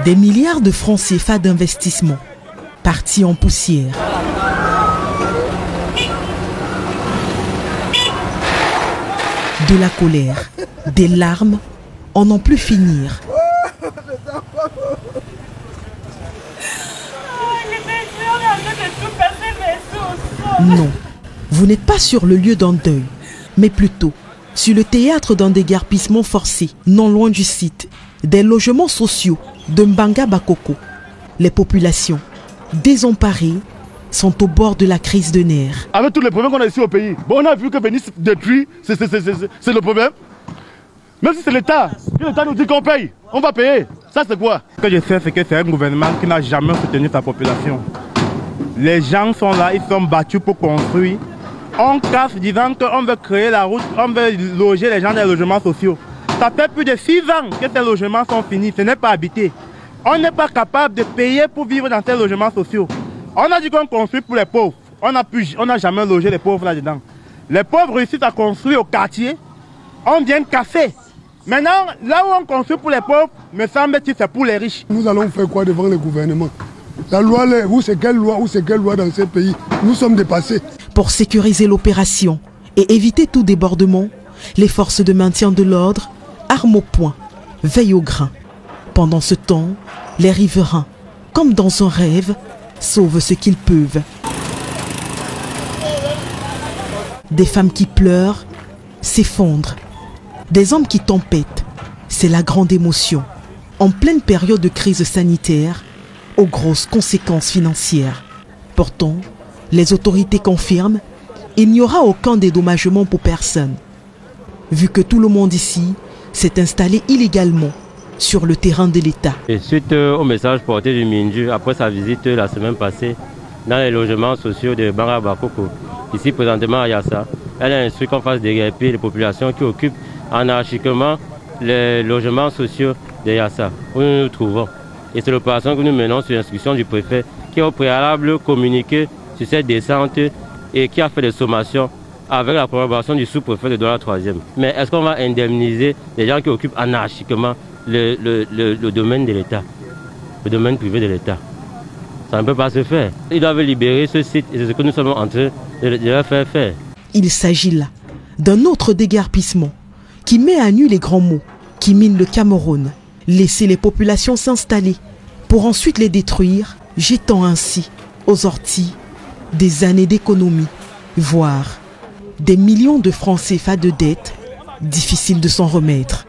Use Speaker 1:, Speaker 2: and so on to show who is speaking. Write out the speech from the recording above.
Speaker 1: Des milliards de francs CFA d'investissement partis en poussière. De la colère, des larmes, en n'en plus finir. Non, vous n'êtes pas sur le lieu d'un deuil, mais plutôt sur le théâtre d'un déguerpissement forcé, non loin du site, des logements sociaux de Mbanga Bakoko. Les populations, désemparées, sont au bord de la crise de nerfs.
Speaker 2: Avec tous les problèmes qu'on a ici au pays, bon, on a vu que Venise détruit, c'est le problème. Même si c'est l'État, l'État nous dit qu'on paye, on va payer. Ça c'est quoi?
Speaker 3: Ce que je sais, c'est que c'est un gouvernement qui n'a jamais soutenu sa population. Les gens sont là, ils sont battus pour construire. On casse disant qu'on veut créer la route, on veut loger les gens dans les logements sociaux. Ça fait plus de 6 ans que ces logements sont finis, ce n'est pas habité. On n'est pas capable de payer pour vivre dans ces logements sociaux. On a dit qu'on construit pour les pauvres. On n'a jamais logé les pauvres là-dedans. Les pauvres réussissent à construire au quartier. On vient casser. Maintenant, là où on construit pour les pauvres, me semble que c'est pour les riches.
Speaker 4: Nous allons faire quoi devant le gouvernement? La loi, où c'est quelle loi dans ces pays? Nous sommes dépassés.
Speaker 1: Pour sécuriser l'opération et éviter tout débordement, les forces de maintien de l'ordre, armes au poing, veillent au grain. Pendant ce temps, les riverains, comme dans un rêve, sauvent ce qu'ils peuvent. Des femmes qui pleurent, s'effondrent. Des hommes qui tempêtent. C'est la grande émotion. En pleine période de crise sanitaire, aux grosses conséquences financières. Pourtant, les autorités confirment, il n'y aura aucun dédommagement pour personne. Vu que tout le monde ici s'est installé illégalement sur le terrain de l'État.
Speaker 5: Et suite au message porté du Minju après sa visite la semaine passée dans les logements sociaux de Mbanga Bakoko, ici présentement à Yassa, elle a instruit qu'on fasse déguerpir les populations qui occupent anarchiquement les logements sociaux de Yassa, où nous nous trouvons. Et c'est l'opération que nous menons sur l'instruction du préfet qui a au préalable communiqué sur cette descente et qui a fait des sommations avec la collaboration du sous-préfet de Douala 3e. Mais est-ce qu'on va indemniser les gens qui occupent anarchiquement le domaine de l'État, le domaine privé de l'État? Ça ne peut pas se faire. Ils doivent libérer ce site et c'est ce que nous sommes en train de leur faire faire.
Speaker 1: Il s'agit là d'un autre déguerpissement qui met à nu les grands mots qui minent le Cameroun. Laisser les populations s'installer pour ensuite les détruire, jetant ainsi aux orties des années d'économie, voire des millions de francs CFA de dettes, difficile de s'en remettre.